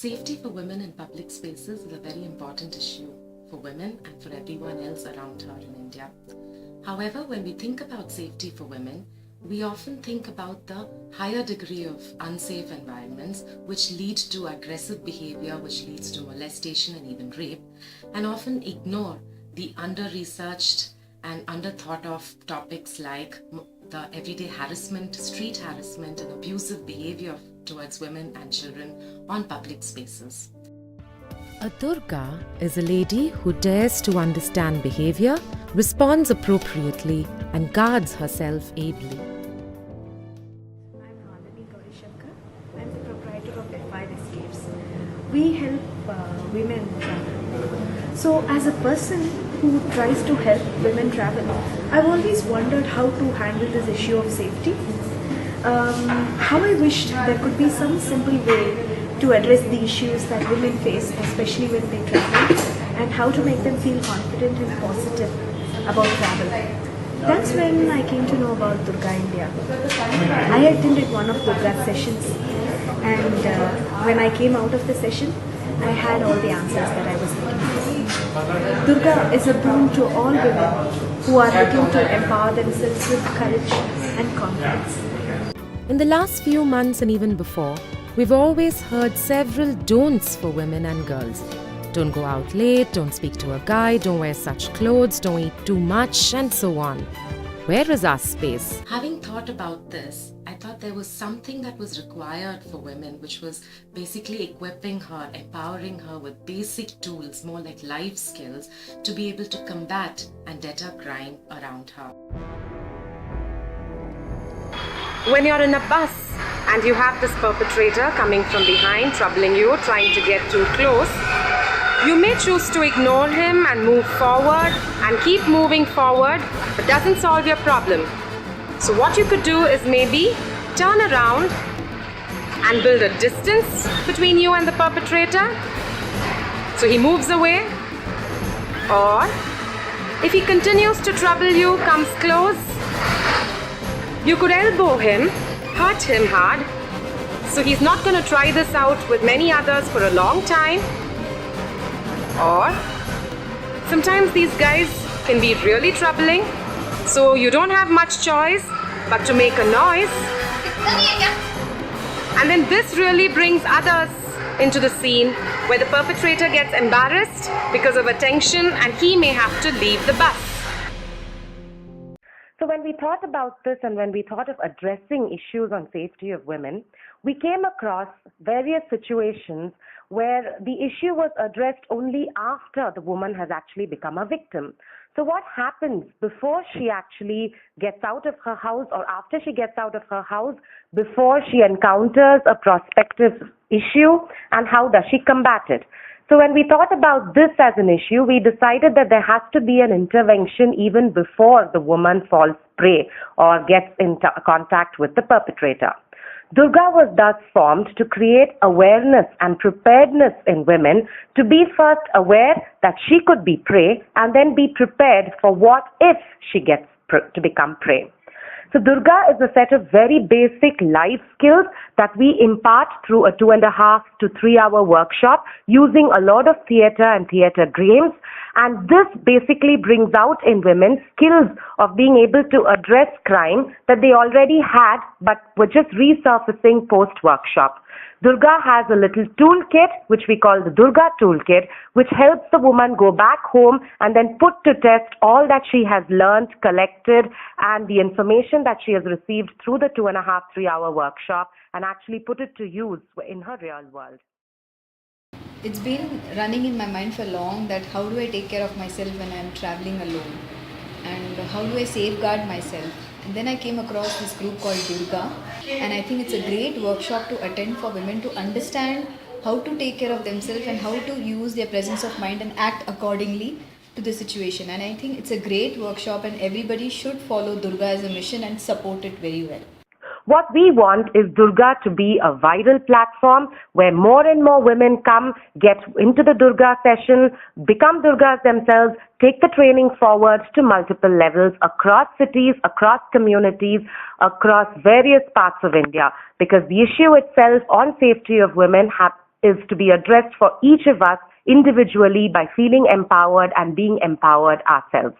Safety for women in public spaces is a very important issue for women and for everyone else around her in India. However, when we think about safety for women, we often think about the higher degree of unsafe environments which lead to aggressive behavior, which leads to molestation and even rape, and often ignore the under-researched and under-thought of topics like the everyday harassment, street harassment, and abusive behavior towards women and children on public spaces. A Durga is a lady who dares to understand behavior, responds appropriately, and guards herself ably. I'm I'm the proprietor of F5 Escapes. We help women travel. So, as a person who tries to help women travel, I've always wondered how to handle this issue of safety. How I wished there could be some simple way to address the issues that women face, especially when they travel, and how to make them feel confident and positive about travel. That's when I came to know about Durga India. I attended one of Durga's sessions, and when I came out of the session, I had all the answers that I was looking for. Durga is a boon to all women who are looking to empower themselves with courage and confidence. In the last few months and even before, we've always heard several don'ts for women and girls. Don't go out late, don't speak to a guy, don't wear such clothes, don't eat too much, and so on. Where is our space? Having thought about this, I thought there was something that was required for women, which was basically equipping her, empowering her with basic tools, more like life skills, to be able to combat and deter crime around her. When you're in a bus and you have this perpetrator coming from behind, troubling you, trying to get too close, you may choose to ignore him and move forward and keep moving forward, but doesn't solve your problem. So what you could do is maybe turn around and build a distance between you and the perpetrator so he moves away. Or if he continues to trouble you, comes close, you could elbow him, hurt him hard, so he's not going to try this out with many others for a long time. Or sometimes these guys can be really troubling, so you don't have much choice but to make a noise. And then this really brings others into the scene where the perpetrator gets embarrassed because of attention and he may have to leave the bus. So when we thought about this and when we thought of addressing issues on safety of women, we came across various situations where the issue was addressed only after the woman has actually become a victim. So what happens before she actually gets out of her house or after she gets out of her house, before she encounters a prospective issue, and how does she combat it? So when we thought about this as an issue, we decided that there has to be an intervention even before the woman falls prey or gets in contact with the perpetrator. Durga was thus formed to create awareness and preparedness in women to be first aware that she could be prey and then be prepared for what if she gets to become prey. So Durga is a set of very basic life skills that we impart through a 2.5 to 3 hour workshop using a lot of theatre and theatre games. And this basically brings out in women skills of being able to address crime that they already had but were just resurfacing post-workshop. Durga has a little toolkit, which we call the Durga toolkit, which helps the woman go back home and then put to test all that she has learned, collected, and the information that she has received through the 2.5, 3 hour workshop and actually put it to use in her real world. It's been running in my mind for long that how do I take care of myself when I'm traveling alone and how do I safeguard myself. And then I came across this group called Durga, and I think it's a great workshop to attend for women to understand how to take care of themselves and how to use their presence of mind and act accordingly to the situation. And I think it's a great workshop and everybody should follow Durga as a mission and support it very well. What we want is Durga to be a viral platform where more and more women come, get into the Durga session, become Durgas themselves, take the training forward to multiple levels across cities, across communities, across various parts of India. Because the issue itself on safety of women is to be addressed for each of us individually by feeling empowered and being empowered ourselves.